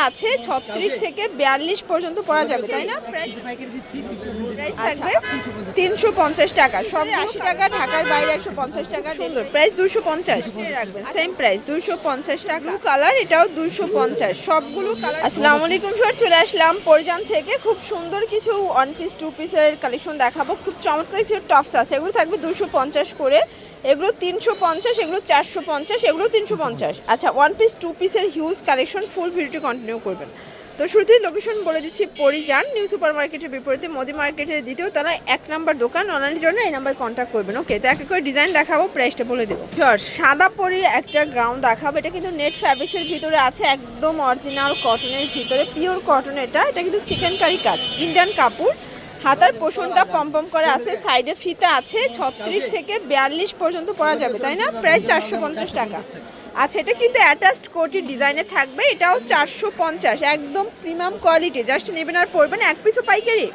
আছে 36 থেকে 42 পর্যন্ত পরা যাবে, তাই না? প্রাইস থাকবে 350 টাকা, সব 80 টাকা, ঢাকার বাইরে 150 টাকা। সুন্দর প্রাইস 250 রাখবেন, সেম প্রাইস 250 টাকা। কালার এটাও 250, সবগুলো কালার। আসসালামু আলাইকুম ভিউয়ার্স, চলে আসলাম পরিজান থেকে। খুব সুন্দর কিছু ওয়ান পিস টু পিসের কালেকশন দেখাবো। খুব চমৎকার কিছু টপস আছে, এগুলো থাকবে 250 করে, এগুলো 350, এগুলো 450, এগুলো 350। আচ্ছা, ওয়ান পিস টু পিসের হিউজ কালেকশন, ফুল ভিডিওটি কন্টিনিউ করবেন। তো শুরুতেই লোকেশন বলে দিচ্ছি, পরিজান নিউ সুপার মার্কেটের বিপরীতে মোদি মার্কেটের দ্বিতীয় তলায় 1 নম্বর দোকান। অনলাইনের জন্য এই নাম্বার কন্ট্যাক্ট করবেন। ওকে, তো একটা করে ডিজাইন দেখাবো, প্রাইসটা বলে দেবো। সাদা পরি একটা গ্রাউন্ড দেখাবো, এটা কিন্তু নেট ফ্যাব্রিক্সের ভিতরে আছে, একদম অরিজিনাল কটনের ভিতরে, পিওর কটন। এটা কিন্তু চিকেন কারি কাজ, ইন্ডিয়ান কাপড়। হাতার পোষণটা পম্পম করে আছে, সাইডে ফিতা আছে, 36 থেকে 42 পর্যন্ত পরা যাবে, তাই না? প্রায় 450 টাকা। আচ্ছা, এটা কিন্তু অ্যাটাচড কোটি ডিজাইনে থাকবে, এটাও 450, একদম প্রিমিয়াম কোয়ালিটি। জাস্ট নেবেন আর পরবেন। এক পিসও পাইকারি?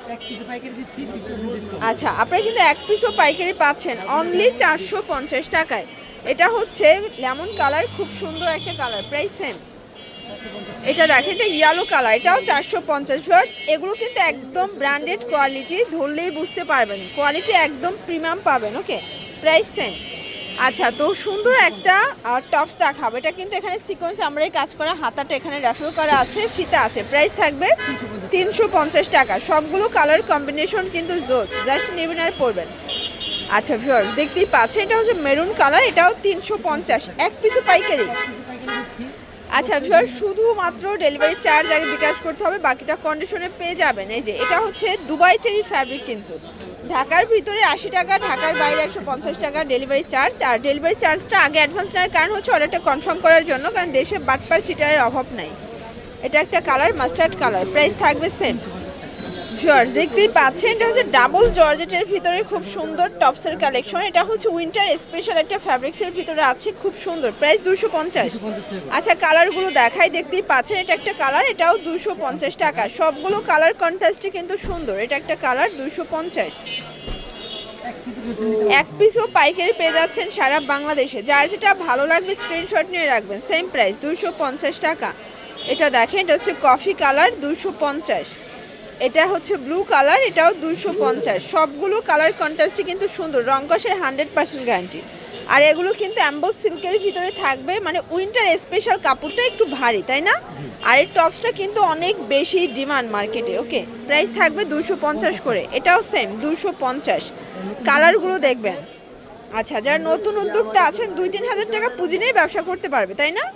আচ্ছা, আপনারা কিন্তু এক পিসও পাইকারি পাচ্ছেন অনলি 450 টাকায়। এটা হচ্ছে লেমন কালার, খুব সুন্দর একটা কালার, প্রাইস সেম। এটা দেখেন, এটা ইয়েলো কালার, এটাও 450 ওয়াটস। এগুলো কিন্তু একদম ব্র্যান্ডেড কোয়ালিটি, ধরলেই বুঝতে পারবেন কোয়ালিটি একদম প্রিমিয়াম পাবেন। ওকে, প্রাইস সেম। আচ্ছা, তো সুন্দর একটা টপস দেখাবো। এটা কিন্তু এখানে সিকোয়েন্স আমরাই কাজ করা, হাতাটা এখানে র্যাফেল করা আছে, ফিতা আছে। প্রাইস থাকবে 350 টাকা। সবগুলো কালার কম্বিনেশন কিন্তু জোস, জাস্ট নেবেন আর পরবেন। আচ্ছা ভিউয়ার্স, দেখতেই পাচ্ছেন, এটা হচ্ছে মেরুন কালার, এটাও 350, এক পিছু পাইকারি। আচ্ছা ভিউয়ার্স, শুধুমাত্র ডেলিভারি চার্জ আগে বিকাশ করতে হবে, বাকিটা কন্ডিশনে পেয়ে যাবেন। এই যে এটা হচ্ছে দুবাই চেরি ফ্যাব্রিক, কিন্তু ঢাকার ভিতরে 80 টাকা, ঢাকার বাইরে 150 টাকা ডেলিভারি চার্জ। আর ডেলিভারি চার্জটা আগে অ্যাডভান্স নেওয়ার কারণ হচ্ছে অর্ডারটা কনফার্ম করার জন্য, কারণ দেশে বাটপার চিটারের অভাব নাই। এটা একটা কালার, মাস্টার্ড কালার, প্রাইস থাকবে সেম। ভিউয়ার্স, দেখতেই পাচ্ছেন, এটা হচ্ছে ডাবল জর্জেটের ভিতরে খুব সুন্দর টপসের কালেকশন। এটা হচ্ছে উইন্টার স্পেশাল একটা ফ্যাব্রিক্সের ভিতরে আছে, খুব সুন্দর, প্রাইস 250। আচ্ছা, কালারগুলো দেখাই, দেখতেই পাচ্ছেন, এটা একটা কালার, এটাও 250 টাকা। সবগুলো কালার কন্ট্রাস্টে কিন্তু সুন্দর। এটা একটা কালার, 250। এক পিসও পাইকারি পেয়ে যাচ্ছেন সারা বাংলাদেশে। যার যেটা ভালো লাগবে স্ক্রিনশট নিয়ে রাখবেন, সেম প্রাইস 250 টাকা। এটা দেখেন, এটা হচ্ছে কফি কালার, 250। এটা হচ্ছে ব্লু কালার, এটাও 250। সবগুলো কালার কন্ট্রাস্টে কিন্তু সুন্দর, রংকশের 100% গ্যারান্টি। আর এগুলো কিন্তু অ্যাম্বোস সিল্কের ভিতরে থাকবে, মানে উইন্টার স্পেশাল কাপড়টা একটু ভারী, তাই না? আর এই টপসটা কিন্তু অনেক বেশি ডিমান্ড মার্কেটে। ওকে, প্রাইস থাকবে 250 করে। এটাও সেম 250। কালারগুলো দেখবেন। আচ্ছা, যারা নতুন উদ্যোক্তা আছেন, 2-3 হাজার টাকা পুঁজি নিয়ে ব্যবসা করতে পারবে, তাই না?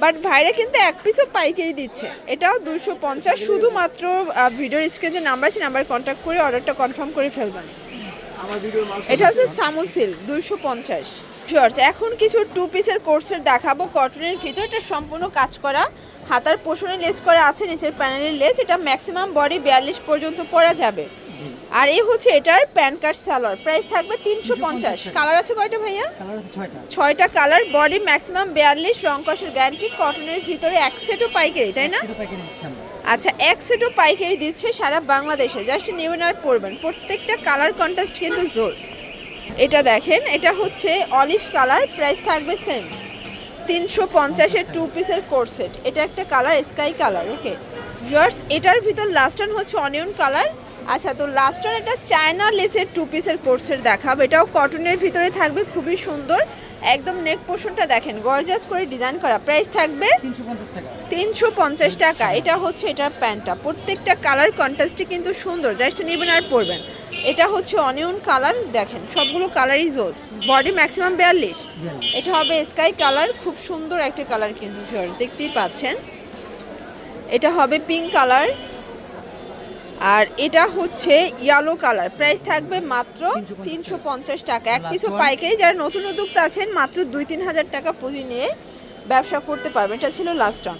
বাট ভাইরা কিন্তু এক পিসও পাইকারি দিচ্ছে। এটাও 250। শুধুমাত্র ভিডিওর স্ক্রিনে নাম্বার আছে, নাম্বার কন্ট্যাক্ট করে অর্ডারটা কনফার্ম করে ফেলবেন। এটা হচ্ছে সামুসিল, 250। ভিউয়ার্স, এখন কিছু টু পিসের কোর্সের দেখাবো কটনের ভিতর। এটা সম্পূর্ণ কাজ করা, হাতার পোষণে লেস করা আছে, নিচের প্যানেলের লেস। এটা ম্যাক্সিমাম বডি 42 পর্যন্ত পরা যাবে। আর এই হচ্ছে এটার প্যান্ট কাট সালোয়ার, প্রাইস থাকবে 350। কালার আছে কয়টা ভাইয়া? 6টা কালার, বডি ম্যাক্সিমাম 42, রংকশের গ্যারান্টি। কটনের ভিতরে এক সেটও পাইকারি, তাই না? আচ্ছা, এক সেটও পাইকারি দিচ্ছে সারা বাংলাদেশে, জাস্ট নেবেন আর পরবেন। প্রত্যেকটা কালার কন্ট্রাস্ট কিন্তু জোস। এটা দেখেন, এটা হচ্ছে অলিভ কালার, প্রাইস থাকবে সেম 350-এর টু পিসের কোট সেট। এটা একটা colour, sky colour. Okay viewers, এটার ভিতর লাস্ট ওয়ান হচ্ছে অনিয়ন কালার। আচ্ছা, তো লাস্ট ওয়ান এটা চায়না লেসের টু পিসের কোর্সের দেখাবো। এটাও কটনের ভিতরে থাকবে, খুবই সুন্দর, একদম নেক পোর্শনটা দেখেন গর্জিয়াস করে ডিজাইন করা। প্রাইস থাকবে 350 টাকা। এটা হচ্ছে এটার প্যান্টটা, প্রত্যেকটা কালার কন্ট্রাস্টে কিন্তু সুন্দর, জাস্ট নেবেন আর পরবেন। এটা হচ্ছে অনিয়ন কালার, দেখেন সবগুলো কালারই জোস, বডি ম্যাক্সিমাম 42। এটা হবে স্কাই কালার, খুব সুন্দর একটা কালার কিন্তু দেখতেই পাচ্ছেন। এটা হবে পিঙ্ক কালার, আর এটা হচ্ছে ইয়েলো কালার। প্রাইস থাকবে মাত্র 350 টাকা। এক পিসও পাইকারি। যারা নতুন উদ্যোক্তা আছেন, মাত্র 2-3 হাজার টাকা পুঁজি নিয়ে ব্যবসা করতে পারবেন। এটা ছিল লাস্ট অন।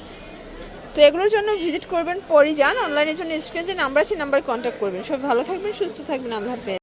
তো এগুলোর জন্য ভিজিট করবেন পরিজান। অনলাইনের জন্য স্ক্রিনে যে নাম্বার আছে, নাম্বার কন্ট্যাক্ট করবেন। সব ভালো থাকবেন, সুস্থ থাকবেন, আল্লাহ হাফেজ।